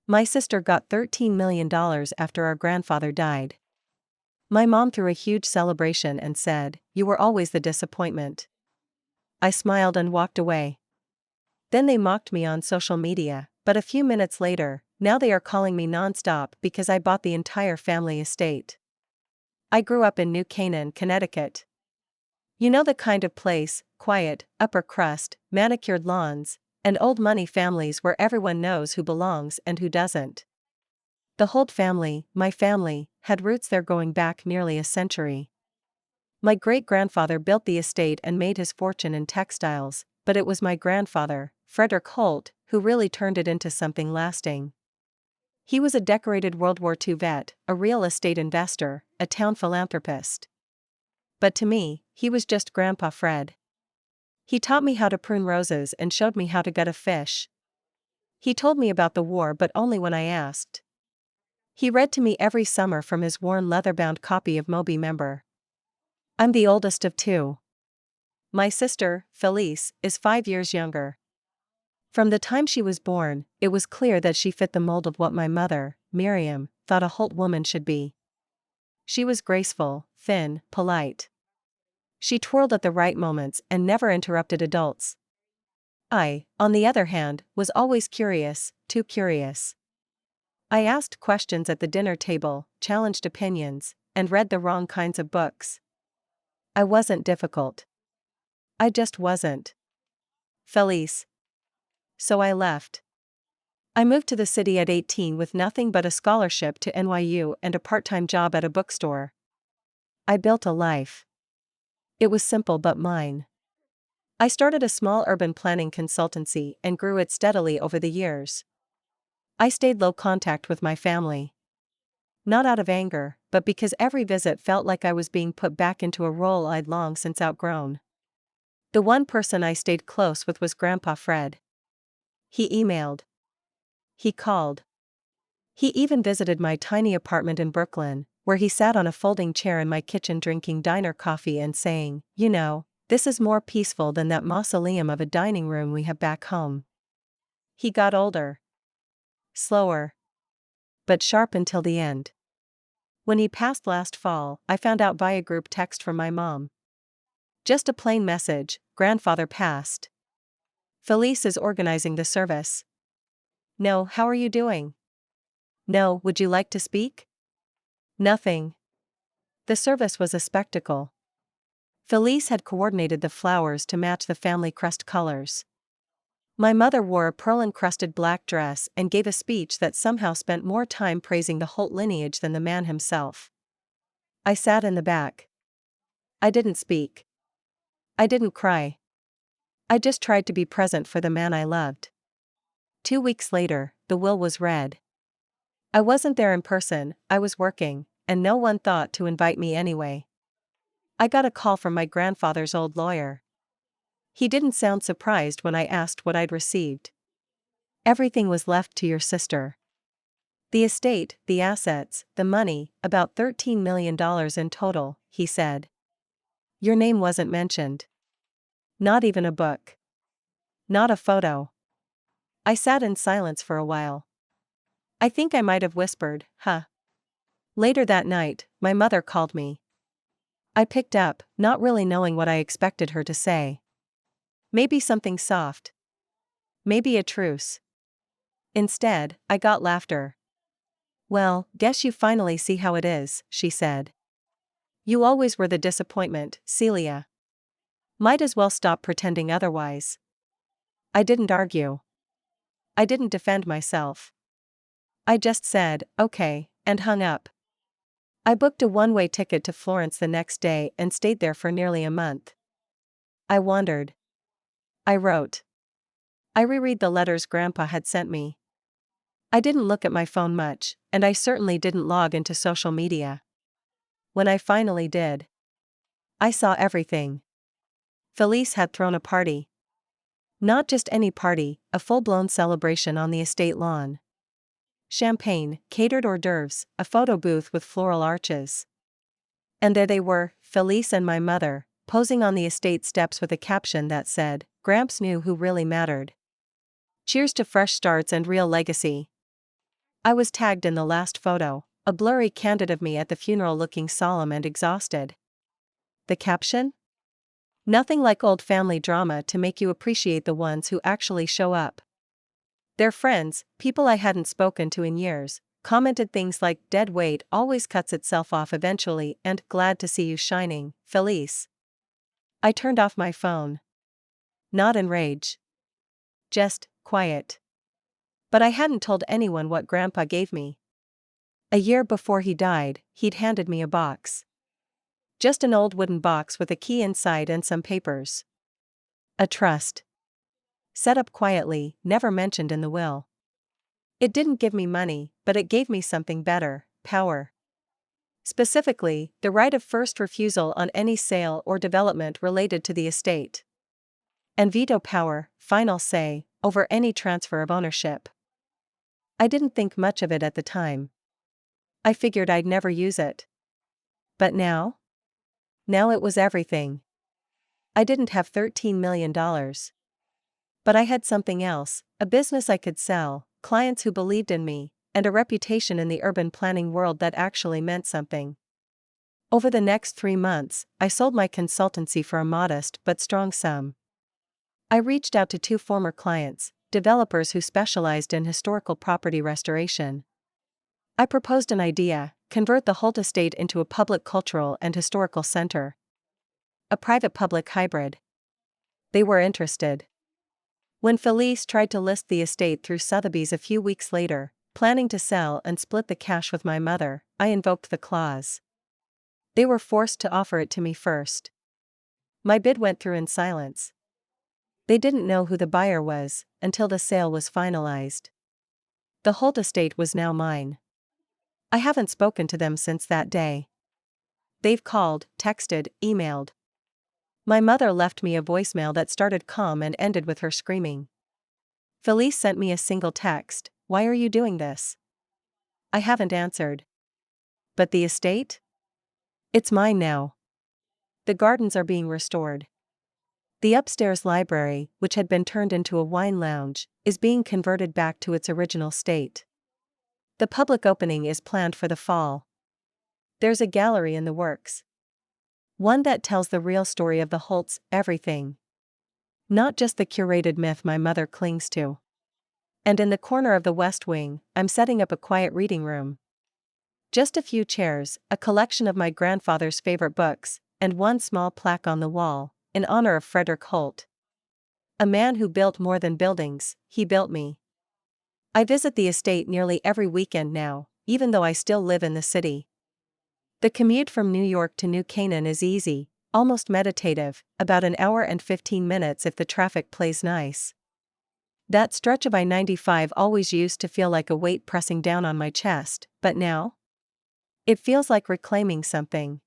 My sister got $13 million after our grandfather died. My mom threw a huge celebration and said, "You were always the disappointment." I smiled and walked away. Then they mocked me on social media, but a few minutes later, now they are calling me nonstop because I bought the entire family estate. I grew up in New Canaan, Connecticut. You know the kind of place, quiet, upper crust, manicured lawns, and old money families where everyone knows who belongs and who doesn't. The Holt family, my family, had roots there going back nearly a century. My great-grandfather built the estate and made his fortune in textiles, but it was my grandfather, Frederick Holt, who really turned it into something lasting. He was a decorated World War II vet, a real estate investor, a town philanthropist. But to me, he was just Grandpa Fred. He taught me how to prune roses and showed me how to gut a fish. He told me about the war but only when I asked. He read to me every summer from his worn leather-bound copy of Moby Member. I'm the oldest of two. My sister, Felice, is 5 years younger. From the time she was born, it was clear that she fit the mold of what my mother, Miriam, thought a Holt woman should be. She was graceful, thin, polite. She twirled at the right moments and never interrupted adults. I, on the other hand, was always curious, too curious. I asked questions at the dinner table, challenged opinions, and read the wrong kinds of books. I wasn't difficult. I just wasn't. Felice. So I left. I moved to the city at 18 with nothing but a scholarship to NYU and a part-time job at a bookstore. I built a life. It was simple but mine. I started a small urban planning consultancy and grew it steadily over the years. I stayed low contact with my family. Not out of anger, but because every visit felt like I was being put back into a role I'd long since outgrown. The one person I stayed close with was Grandpa Fred. He emailed. He called. He even visited my tiny apartment in Brooklyn, where he sat on a folding chair in my kitchen drinking diner coffee and saying, "You know, this is more peaceful than that mausoleum of a dining room we have back home." He got older. Slower. But sharp until the end. When he passed last fall, I found out via group text from my mom. Just a plain message, "Grandfather passed. Felice is organizing the service." No, "How are you doing?" No, "Would you like to speak?" Nothing. The service was a spectacle. Felice had coordinated the flowers to match the family crest colors. My mother wore a pearl-encrusted black dress and gave a speech that somehow spent more time praising the Holt lineage than the man himself. I sat in the back. I didn't speak. I didn't cry. I just tried to be present for the man I loved. 2 weeks later, the will was read. I wasn't there in person, I was working, and no one thought to invite me anyway. I got a call from my grandfather's old lawyer. He didn't sound surprised when I asked what I'd received. "Everything was left to your sister. The estate, the assets, the money, about $13 million in total," he said. "Your name wasn't mentioned. Not even a book. Not a photo." I sat in silence for a while. I think I might have whispered, "Huh." Later that night, my mother called me. I picked up, not really knowing what I expected her to say. Maybe something soft. Maybe a truce. Instead, I got laughter. "Well, guess you finally see how it is," she said. "You always were the disappointment, Celia. Might as well stop pretending otherwise." I didn't argue. I didn't defend myself. I just said, "Okay," and hung up. I booked a one-way ticket to Florence the next day and stayed there for nearly a month. I wandered. I wrote. I reread the letters Grandpa had sent me. I didn't look at my phone much, and I certainly didn't log into social media. When I finally did, I saw everything. Felice had thrown a party. Not just any party, a full-blown celebration on the estate lawn. Champagne, catered hors d'oeuvres, a photo booth with floral arches. And there they were, Felice and my mother, posing on the estate steps with a caption that said, "Gramps knew who really mattered. Cheers to fresh starts and real legacy." I was tagged in the last photo, a blurry candid of me at the funeral looking solemn and exhausted. The caption? Nothing like old family drama to make you appreciate the ones who actually show up. Their friends, people I hadn't spoken to in years, commented things like dead weight always cuts itself off eventually and glad to see you shining, Felice. I turned off my phone. Not in rage. Just quiet. But I hadn't told anyone what Grandpa gave me. A year before he died, he'd handed me a box. Just an old wooden box with a key inside and some papers. A trust. Set up quietly, never mentioned in the will. It didn't give me money, but it gave me something better, power. Specifically, the right of first refusal on any sale or development related to the estate. And veto power, final say, over any transfer of ownership. I didn't think much of it at the time. I figured I'd never use it. But now? Now it was everything. I didn't have $13 million. But I had something else, a business I could sell, clients who believed in me, and a reputation in the urban planning world that actually meant something. Over the next 3 months, I sold my consultancy for a modest but strong sum. I reached out to 2 former clients, developers who specialized in historical property restoration. I proposed an idea: convert the Holt estate into a public cultural and historical center. A private-public hybrid. They were interested. When Felice tried to list the estate through Sotheby's a few weeks later, planning to sell and split the cash with my mother, I invoked the clause. They were forced to offer it to me first. My bid went through in silence. They didn't know who the buyer was until the sale was finalized. The Holt estate was now mine. I haven't spoken to them since that day. They've called, texted, emailed. My mother left me a voicemail that started calm and ended with her screaming. Felice sent me a single text: "Why are you doing this?" I haven't answered. But the estate? It's mine now. The gardens are being restored. The upstairs library, which had been turned into a wine lounge, is being converted back to its original state. The public opening is planned for the fall. There's a gallery in the works. One that tells the real story of the Holt's everything. Not just the curated myth my mother clings to. And in the corner of the West Wing, I'm setting up a quiet reading room. Just a few chairs, a collection of my grandfather's favorite books, and one small plaque on the wall, in honor of Frederick Holt. A man who built more than buildings, he built me. I visit the estate nearly every weekend now, even though I still live in the city. The commute from New York to New Canaan is easy, almost meditative, about an hour and 15 minutes if the traffic plays nice. That stretch of I-95 always used to feel like a weight pressing down on my chest, but now? It feels like reclaiming something.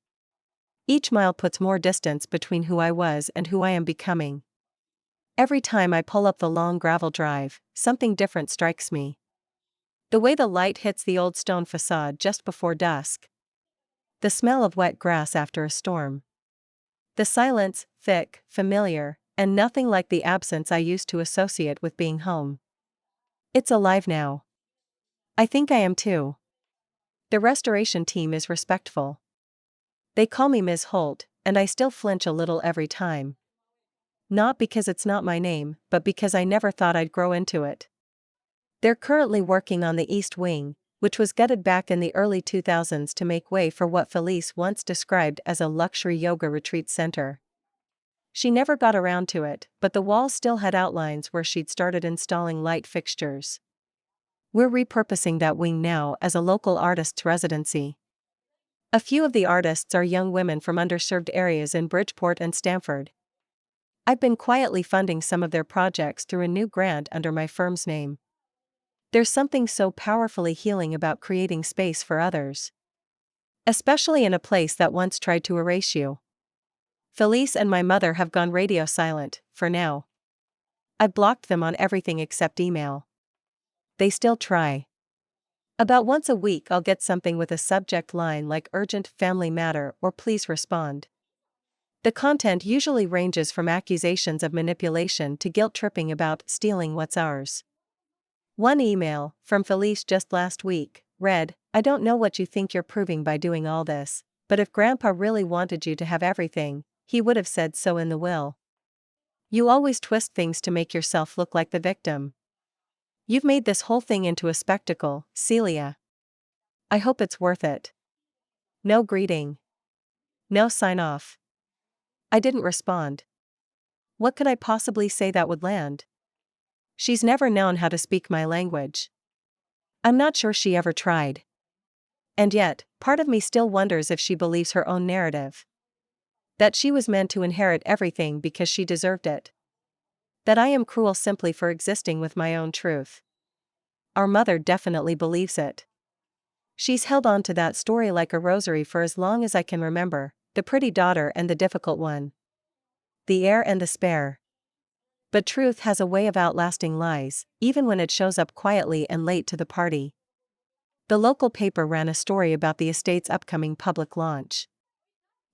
Each mile puts more distance between who I was and who I am becoming. Every time I pull up the long gravel drive, something different strikes me. The way the light hits the old stone facade just before dusk. The smell of wet grass after a storm. The silence, thick, familiar, and nothing like the absence I used to associate with being home. It's alive now. I think I am too. The restoration team is respectful. They call me Ms. Holt, and I still flinch a little every time. Not because it's not my name, but because I never thought I'd grow into it. They're currently working on the East Wing, which was gutted back in the early 2000s to make way for what Felice once described as a luxury yoga retreat center. She never got around to it, but the walls still had outlines where she'd started installing light fixtures. We're repurposing that wing now as a local artist's residency. A few of the artists are young women from underserved areas in Bridgeport and Stamford. I've been quietly funding some of their projects through a new grant under my firm's name. There's something so powerfully healing about creating space for others. Especially in a place that once tried to erase you. Felice and my mother have gone radio silent, for now. I blocked them on everything except email. They still try. About once a week I'll get something with a subject line like urgent family matter or please respond. The content usually ranges from accusations of manipulation to guilt-tripping about stealing what's ours. One email, from Felice just last week, read, "I don't know what you think you're proving by doing all this, but if Grandpa really wanted you to have everything, he would have said so in the will. You always twist things to make yourself look like the victim. You've made this whole thing into a spectacle, Celia. I hope it's worth it." No greeting. No sign off. I didn't respond. What could I possibly say that would land? She's never known how to speak my language. I'm not sure she ever tried. And yet, part of me still wonders if she believes her own narrative. That she was meant to inherit everything because she deserved it. That I am cruel simply for existing with my own truth. Our mother definitely believes it. She's held on to that story like a rosary for as long as I can remember, the pretty daughter and the difficult one. The heir and the spare. But truth has a way of outlasting lies, even when it shows up quietly and late to the party. The local paper ran a story about the estate's upcoming public launch.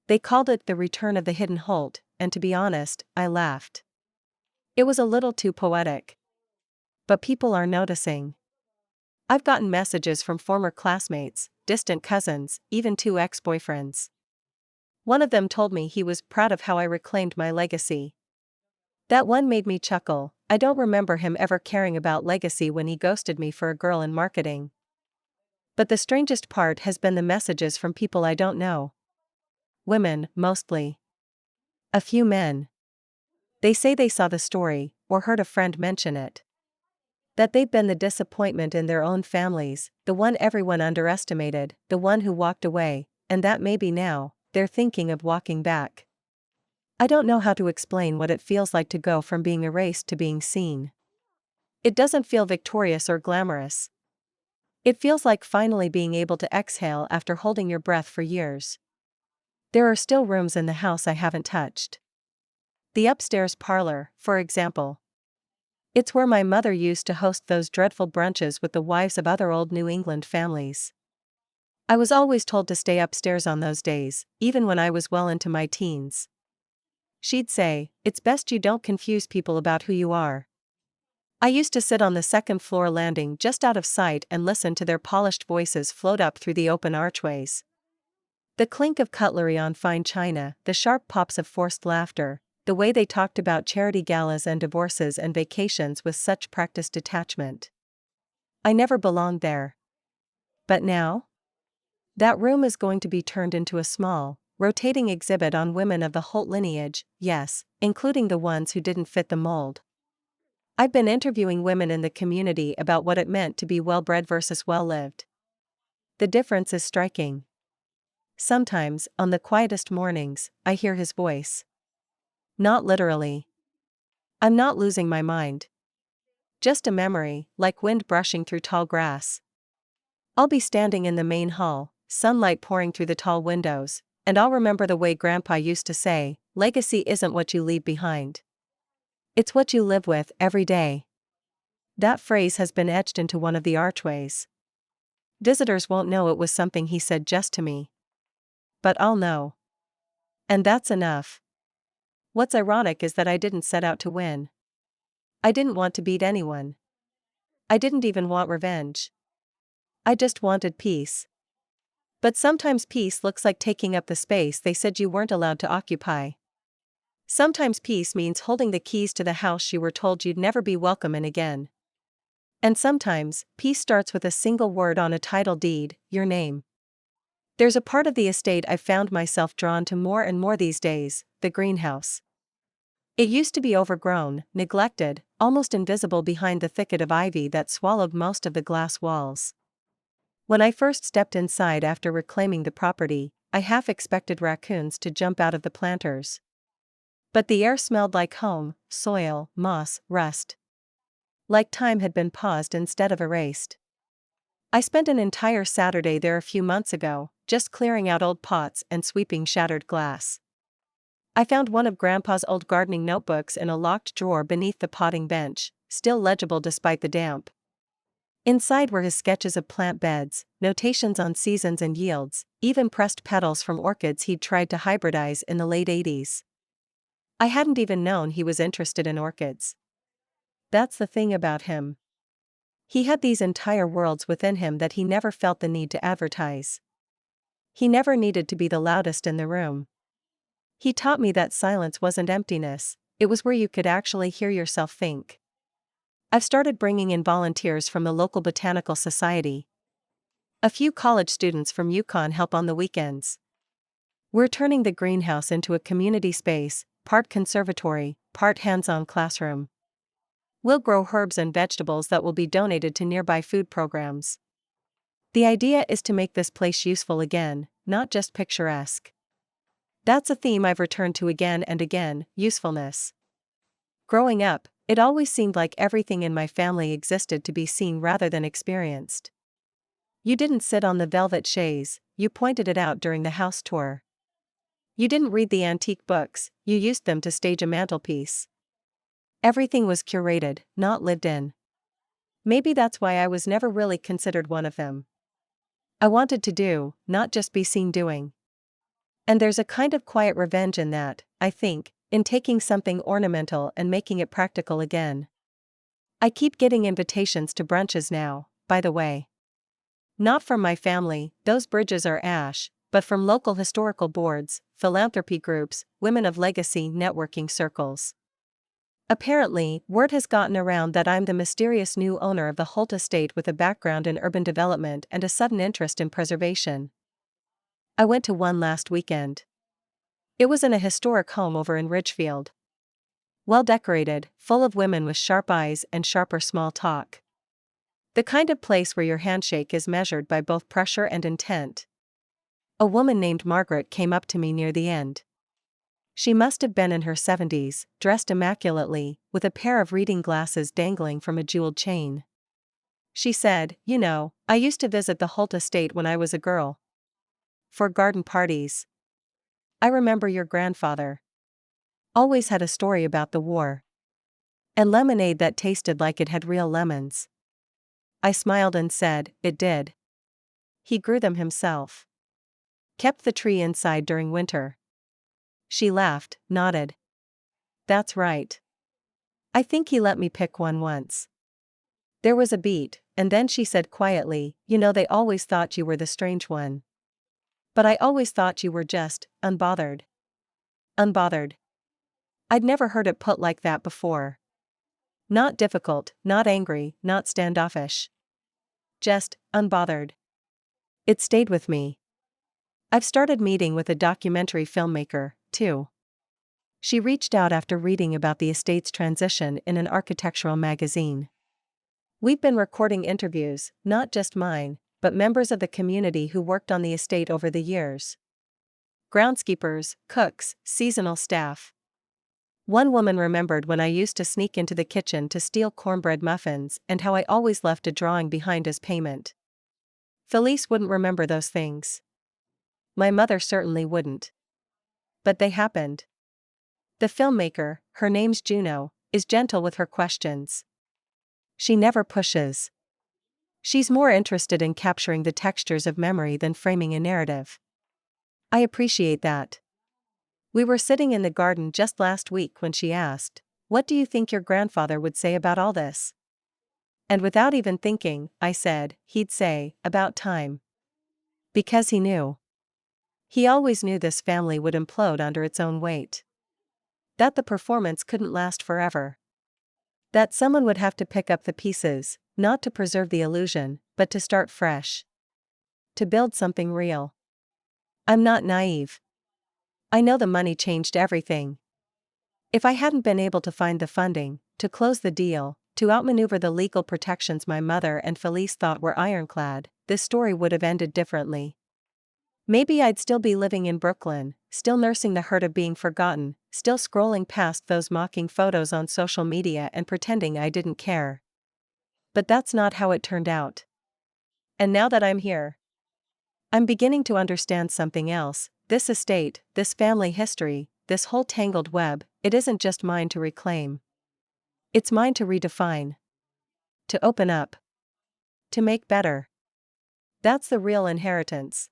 They called it The Return of the Hidden Holt, and to be honest, I laughed. It was a little too poetic. But people are noticing. I've gotten messages from former classmates, distant cousins, even 2 ex-boyfriends. One of them told me he was proud of how I reclaimed my legacy. That one made me chuckle. I don't remember him ever caring about legacy when he ghosted me for a girl in marketing. But the strangest part has been the messages from people I don't know. Women, mostly. A few men. They say they saw the story, or heard a friend mention it. That they've been the disappointment in their own families, the one everyone underestimated, the one who walked away, and that maybe now, they're thinking of walking back. I don't know how to explain what it feels like to go from being erased to being seen. It doesn't feel victorious or glamorous. It feels like finally being able to exhale after holding your breath for years. There are still rooms in the house I haven't touched. The upstairs parlor, for example. It's where my mother used to host those dreadful brunches with the wives of other old New England families. I was always told to stay upstairs on those days, even when I was well into my teens. She'd say, "It's best you don't confuse people about who you are." I used to sit on the second floor landing just out of sight and listen to their polished voices float up through the open archways. The clink of cutlery on fine china, the sharp pops of forced laughter, the way they talked about charity galas and divorces and vacations with such practiced detachment. I never belonged there. But now? That room is going to be turned into a small, rotating exhibit on women of the Holt lineage, yes, including the ones who didn't fit the mold. I've been interviewing women in the community about what it meant to be well-bred versus well-lived. The difference is striking. Sometimes, on the quietest mornings, I hear his voice. Not literally. I'm not losing my mind. Just a memory, like wind brushing through tall grass. I'll be standing in the main hall, sunlight pouring through the tall windows, and I'll remember the way Grandpa used to say, "Legacy isn't what you leave behind. It's what you live with every day." That phrase has been etched into one of the archways. Visitors won't know it was something he said just to me. But I'll know. And that's enough. What's ironic is that I didn't set out to win. I didn't want to beat anyone. I didn't even want revenge. I just wanted peace. But sometimes peace looks like taking up the space they said you weren't allowed to occupy. Sometimes peace means holding the keys to the house you were told you'd never be welcome in again. And sometimes, peace starts with a single word on a title deed, your name. There's a part of the estate I've found myself drawn to more and more these days, the greenhouse. It used to be overgrown, neglected, almost invisible behind the thicket of ivy that swallowed most of the glass walls. When I first stepped inside after reclaiming the property, I half expected raccoons to jump out of the planters. But the air smelled like home, soil, moss, rust. Like time had been paused instead of erased. I spent an entire Saturday there a few months ago, just clearing out old pots and sweeping shattered glass. I found one of Grandpa's old gardening notebooks in a locked drawer beneath the potting bench, still legible despite the damp. Inside were his sketches of plant beds, notations on seasons and yields, even pressed petals from orchids he'd tried to hybridize in the late 80s. I hadn't even known he was interested in orchids. That's the thing about him. He had these entire worlds within him that he never felt the need to advertise. He never needed to be the loudest in the room. He taught me that silence wasn't emptiness, it was where you could actually hear yourself think. I've started bringing in volunteers from the local botanical society. A few college students from Yukon help on the weekends. We're turning the greenhouse into a community space, part conservatory, part hands-on classroom. We'll grow herbs and vegetables that will be donated to nearby food programs. The idea is to make this place useful again, not just picturesque. That's a theme I've returned to again and again: usefulness. Growing up, it always seemed like everything in my family existed to be seen rather than experienced. You didn't sit on the velvet chaise, you pointed it out during the house tour. You didn't read the antique books, you used them to stage a mantelpiece. Everything was curated, not lived in. Maybe that's why I was never really considered one of them. I wanted to do, not just be seen doing. And there's a kind of quiet revenge in that, I think, in taking something ornamental and making it practical again. I keep getting invitations to brunches now, by the way. Not from my family, those bridges are ash, but from local historical boards, philanthropy groups, women of legacy networking circles. Apparently, word has gotten around that I'm the mysterious new owner of the Holt estate with a background in urban development and a sudden interest in preservation. I went to one last weekend. It was in a historic home over in Ridgefield. Well decorated, full of women with sharp eyes and sharper small talk. The kind of place where your handshake is measured by both pressure and intent. A woman named Margaret came up to me near the end. She must have been in her 70s, dressed immaculately, with a pair of reading glasses dangling from a jeweled chain. She said, "You know, I used to visit the Holt estate when I was a girl. For garden parties. I remember your grandfather. Always had a story about the war. And lemonade that tasted like it had real lemons." I smiled and said, "It did. He grew them himself. Kept the tree inside during winter." She laughed, nodded. "That's right. I think he let me pick one once." There was a beat, and then she said quietly, "You know, they always thought you were the strange one. But I always thought you were just unbothered." Unbothered. I'd never heard it put like that before. Not difficult, not angry, not standoffish. Just unbothered. It stayed with me. I've started meeting with a documentary filmmaker, too. She reached out after reading about the estate's transition in an architectural magazine. We've been recording interviews, not just mine, but members of the community who worked on the estate over the years. Groundskeepers, cooks, seasonal staff. One woman remembered when I used to sneak into the kitchen to steal cornbread muffins and how I always left a drawing behind as payment. Felice wouldn't remember those things. My mother certainly wouldn't. But they happened. The filmmaker, her name's Juno, is gentle with her questions. She never pushes. She's more interested in capturing the textures of memory than framing a narrative. I appreciate that. We were sitting in the garden just last week when she asked, "What do you think your grandfather would say about all this?" And without even thinking, I said, "He'd say, about time." Because he knew. He always knew this family would implode under its own weight. That the performance couldn't last forever. That someone would have to pick up the pieces, not to preserve the illusion, but to start fresh. To build something real. I'm not naive. I know the money changed everything. If I hadn't been able to find the funding, to close the deal, to outmaneuver the legal protections my mother and Felice thought were ironclad, this story would have ended differently. Maybe I'd still be living in Brooklyn, still nursing the hurt of being forgotten, still scrolling past those mocking photos on social media and pretending I didn't care. But that's not how it turned out. And now that I'm here, I'm beginning to understand something else. This estate, this family history, this whole tangled web, it isn't just mine to reclaim. It's mine to redefine. To open up. To make better. That's the real inheritance.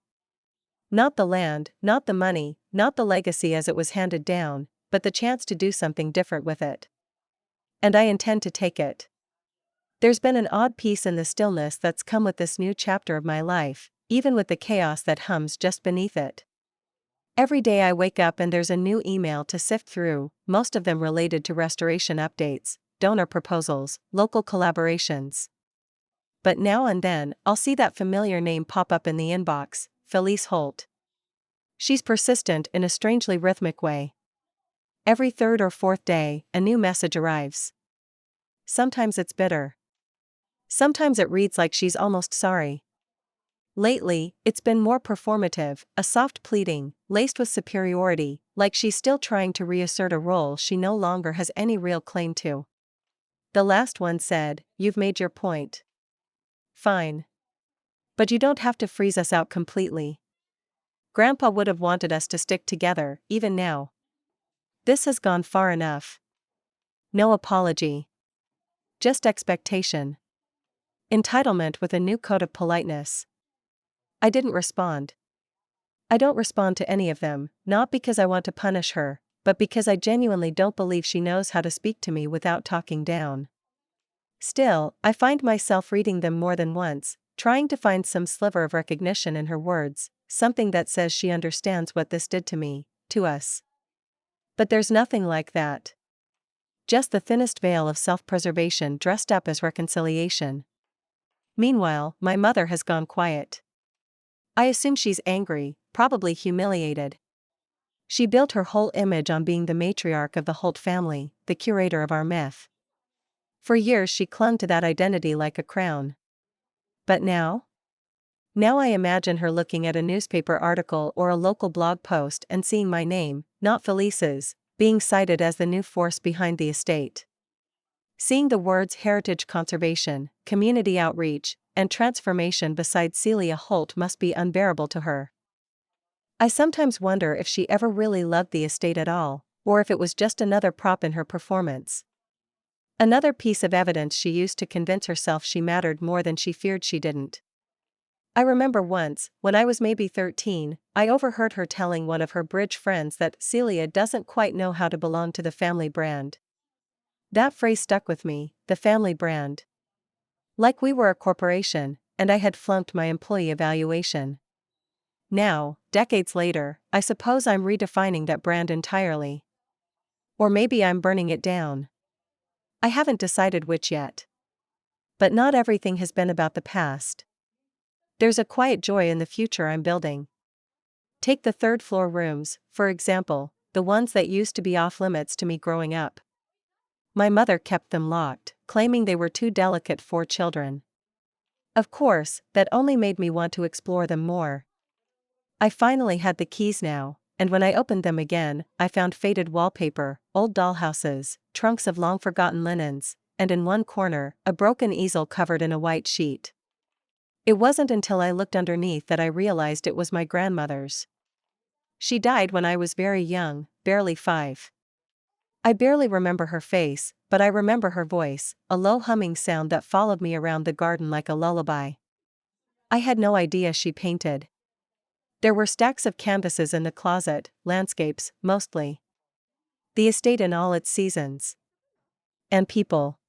Not the land, not the money, not the legacy as it was handed down, but the chance to do something different with it. And I intend to take it. There's been an odd peace in the stillness that's come with this new chapter of my life, even with the chaos that hums just beneath it. Every day I wake up and there's a new email to sift through, most of them related to restoration updates, donor proposals, local collaborations. But now and then, I'll see that familiar name pop up in the inbox, Felice Holt. She's persistent in a strangely rhythmic way. Every third or fourth day, a new message arrives. Sometimes it's bitter. Sometimes it reads like she's almost sorry. Lately, it's been more performative, a soft pleading, laced with superiority, like she's still trying to reassert a role she no longer has any real claim to. The last one said, "You've made your point. Fine. But you don't have to freeze us out completely. Grandpa would have wanted us to stick together, even now. This has gone far enough." No apology. Just expectation. Entitlement with a new coat of politeness. I didn't respond. I don't respond to any of them, not because I want to punish her, but because I genuinely don't believe she knows how to speak to me without talking down. Still, I find myself reading them more than once, trying to find some sliver of recognition in her words, something that says she understands what this did to me, to us. But there's nothing like that. Just the thinnest veil of self-preservation dressed up as reconciliation. Meanwhile, my mother has gone quiet. I assume she's angry, probably humiliated. She built her whole image on being the matriarch of the Holt family, the curator of our myth. For years she clung to that identity like a crown. But now? Now I imagine her looking at a newspaper article or a local blog post and seeing my name, not Felice's, being cited as the new force behind the estate. Seeing the words heritage conservation, community outreach, and transformation beside Celia Holt must be unbearable to her. I sometimes wonder if she ever really loved the estate at all, or if it was just another prop in her performance. Another piece of evidence she used to convince herself she mattered more than she feared she didn't. I remember once, when I was maybe 13, I overheard her telling one of her bridge friends that Celia doesn't quite know how to belong to the family brand. That phrase stuck with me, the family brand. Like we were a corporation, and I had flunked my employee evaluation. Now, decades later, I suppose I'm redefining that brand entirely. Or maybe I'm burning it down. I haven't decided which yet. But not everything has been about the past. There's a quiet joy in the future I'm building. Take the third-floor rooms, for example, the ones that used to be off-limits to me growing up. My mother kept them locked, claiming they were too delicate for children. Of course, that only made me want to explore them more. I finally had the keys now, and when I opened them again, I found faded wallpaper, old dollhouses, trunks of long-forgotten linens, and in one corner, a broken easel covered in a white sheet. It wasn't until I looked underneath that I realized it was my grandmother's. She died when I was very young, barely 5. I barely remember her face, but I remember her voice, a low humming sound that followed me around the garden like a lullaby. I had no idea she painted. There were stacks of canvases in the closet, landscapes, mostly. The estate in all its seasons. And people.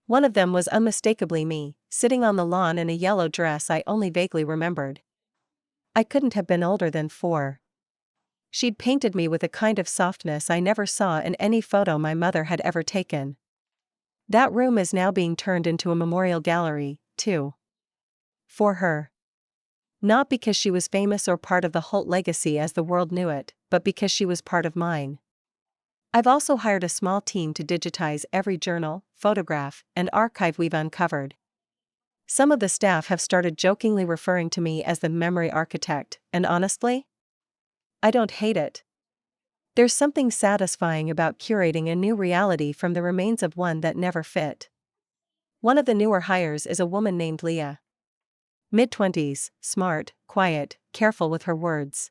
One of them was unmistakably me, sitting on the lawn in a yellow dress I only vaguely remembered. I couldn't have been older than 4. She'd painted me with a kind of softness I never saw in any photo my mother had ever taken. That room is now being turned into a memorial gallery, too. For her. Not because she was famous or part of the Holt legacy as the world knew it, but because she was part of mine. I've also hired a small team to digitize every journal, photograph, and archive we've uncovered. Some of the staff have started jokingly referring to me as the memory architect, and honestly, I don't hate it. There's something satisfying about curating a new reality from the remains of one that never fit. One of the newer hires is a woman named Leah. Mid-20s, smart, quiet, careful with her words.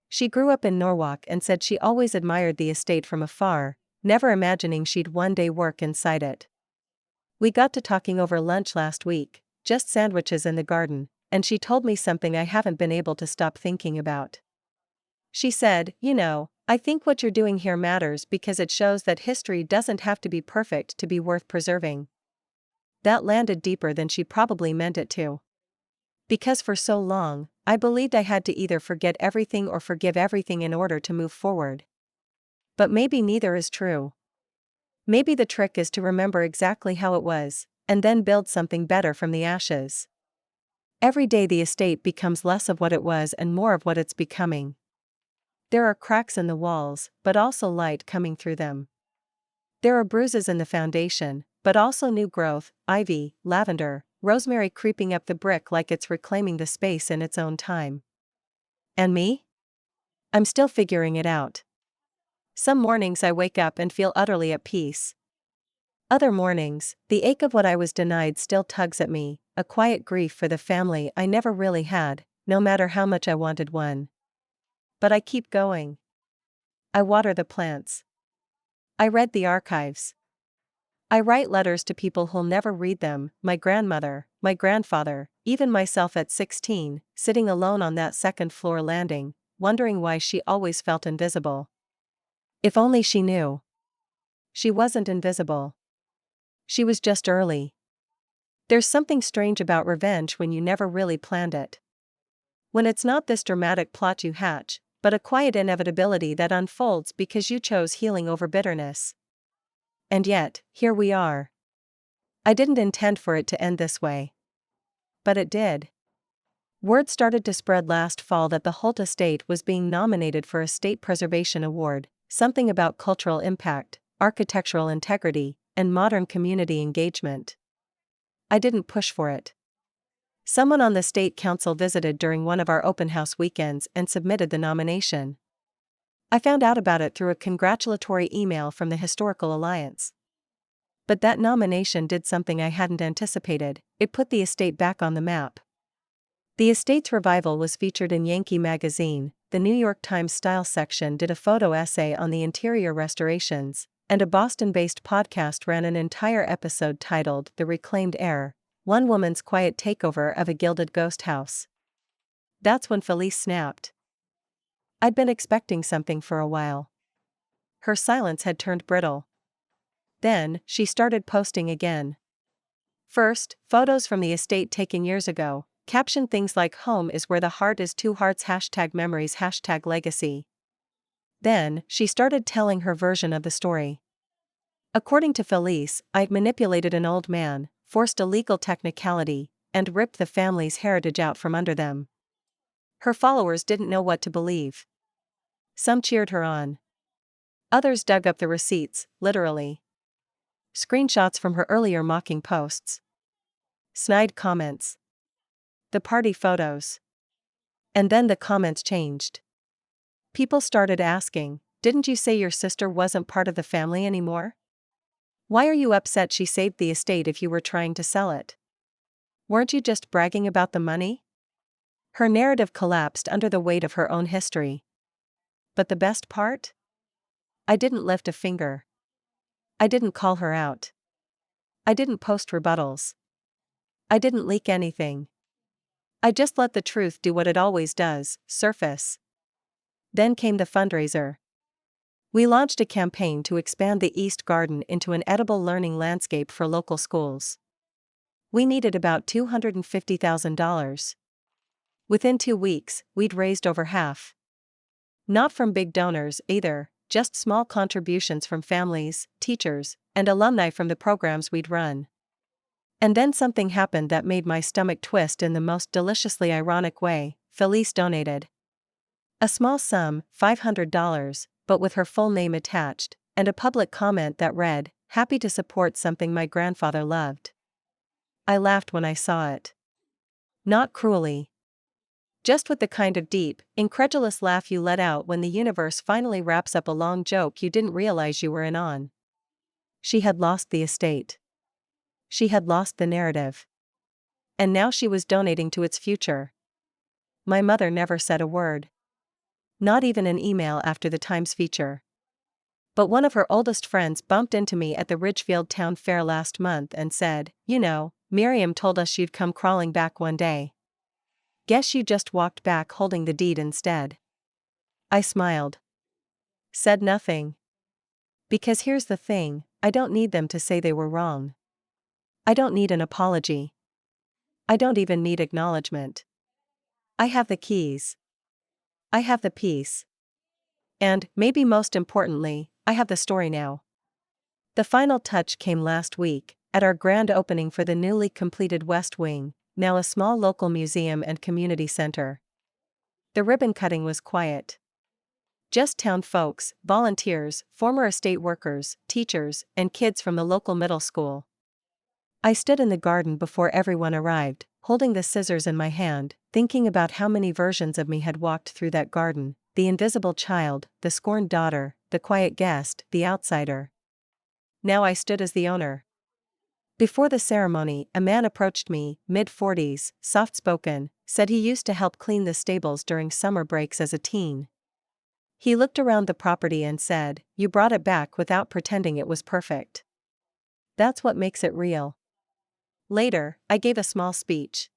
She grew up in Norwalk and said she always admired the estate from afar, never imagining she'd one day work inside it. We got to talking over lunch last week, just sandwiches in the garden, and she told me something I haven't been able to stop thinking about. She said, "You know, I think what you're doing here matters because it shows that history doesn't have to be perfect to be worth preserving." That landed deeper than she probably meant it to. Because for so long, I believed I had to either forget everything or forgive everything in order to move forward. But maybe neither is true. Maybe the trick is to remember exactly how it was, and then build something better from the ashes. Every day the estate becomes less of what it was and more of what it's becoming. There are cracks in the walls, but also light coming through them. There are bruises in the foundation, but also new growth, ivy, lavender, rosemary creeping up the brick like it's reclaiming the space in its own time. And me? I'm still figuring it out. Some mornings I wake up and feel utterly at peace. Other mornings, the ache of what I was denied still tugs at me, a quiet grief for the family I never really had, no matter how much I wanted one. But I keep going. I water the plants. I read the archives. I write letters to people who'll never read them, my grandmother, my grandfather, even myself at 16, sitting alone on that second-floor landing, wondering why she always felt invisible. If only she knew. She wasn't invisible. She was just early. There's something strange about revenge when you never really planned it. When it's not this dramatic plot you hatch, but a quiet inevitability that unfolds because you chose healing over bitterness. And yet, here we are. I didn't intend for it to end this way. But it did. Word started to spread last fall that the Holt estate was being nominated for a state preservation award, something about cultural impact, architectural integrity, and modern community engagement. I didn't push for it. Someone on the state council visited during one of our open house weekends and submitted the nomination. I found out about it through a congratulatory email from the Historical Alliance. But that nomination did something I hadn't anticipated. It put the estate back on the map. The estate's revival was featured in Yankee magazine, the New York Times style section did a photo essay on the interior restorations, and a Boston-based podcast ran an entire episode titled The Reclaimed Heir, one woman's quiet takeover of a gilded ghost house. That's when Felice snapped. I'd been expecting something for a while. Her silence had turned brittle. Then, she started posting again. First, photos from the estate taken years ago, captioned things like "Home is where the heart is, 2 hearts, #memories, #legacy. Then, she started telling her version of the story. According to Felice, I'd manipulated an old man, forced a legal technicality, and ripped the family's heritage out from under them. Her followers didn't know what to believe. Some cheered her on. Others dug up the receipts, literally. Screenshots from her earlier mocking posts. Snide comments. The party photos. And then the comments changed. People started asking, "Didn't you say your sister wasn't part of the family anymore? Why are you upset she saved the estate if you were trying to sell it? Weren't you just bragging about the money?" Her narrative collapsed under the weight of her own history. But the best part? I didn't lift a finger. I didn't call her out. I didn't post rebuttals. I didn't leak anything. I just let the truth do what it always does, surface. Then came the fundraiser. We launched a campaign to expand the East Garden into an edible learning landscape for local schools. We needed about $250,000. Within 2 weeks, we'd raised over half. Not from big donors either, just small contributions from families, teachers, and alumni from the programs we'd run. And then something happened that made my stomach twist in the most deliciously ironic way. Felice donated a small sum, $500, but with her full name attached, and a public comment that read, "Happy to support something my grandfather loved." I laughed when I saw it. Not cruelly. Just with the kind of deep, incredulous laugh you let out when the universe finally wraps up a long joke you didn't realize you were in on. She had lost the estate. She had lost the narrative. And now she was donating to its future. My mother never said a word. Not even an email after the Times feature. But one of her oldest friends bumped into me at the Ridgefield Town Fair last month and said, "You know, Miriam told us you'd come crawling back one day. Guess you just walked back holding the deed instead." I smiled. Said nothing. Because here's the thing, I don't need them to say they were wrong. I don't need an apology. I don't even need acknowledgement. I have the keys. I have the peace. And, maybe most importantly, I have the story now. The final touch came last week, at our grand opening for the newly completed West Wing, now a small local museum and community center. The ribbon cutting was quiet. Just town folks, volunteers, former estate workers, teachers, and kids from the local middle school. I stood in the garden before everyone arrived, holding the scissors in my hand, thinking about how many versions of me had walked through that garden: the invisible child, the scorned daughter, the quiet guest, the outsider. Now I stood as the owner. Before the ceremony, a man approached me, mid-40s, soft-spoken, said he used to help clean the stables during summer breaks as a teen. He looked around the property and said, "You brought it back without pretending it was perfect. That's what makes it real." Later, I gave a small speech.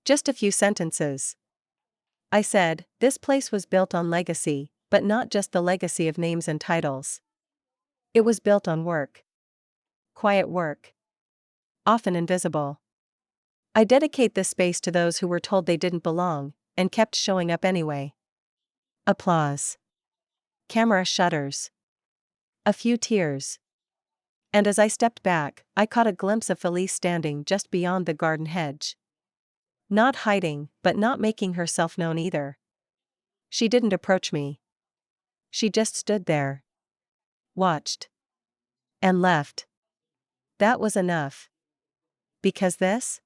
Just a few sentences. I said, this place was built on legacy, but not just the legacy of names and titles. It was built on work. Quiet work. Often invisible. I dedicate this space to those who were told they didn't belong, and kept showing up anyway. Applause. Camera shutters. A few tears. And as I stepped back, I caught a glimpse of Felice standing just beyond the garden hedge. Not hiding, but not making herself known either. She didn't approach me. She just stood there. Watched. And left. That was enough. Because this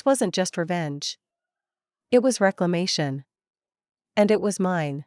wasn't just revenge. It was reclamation. And it was mine.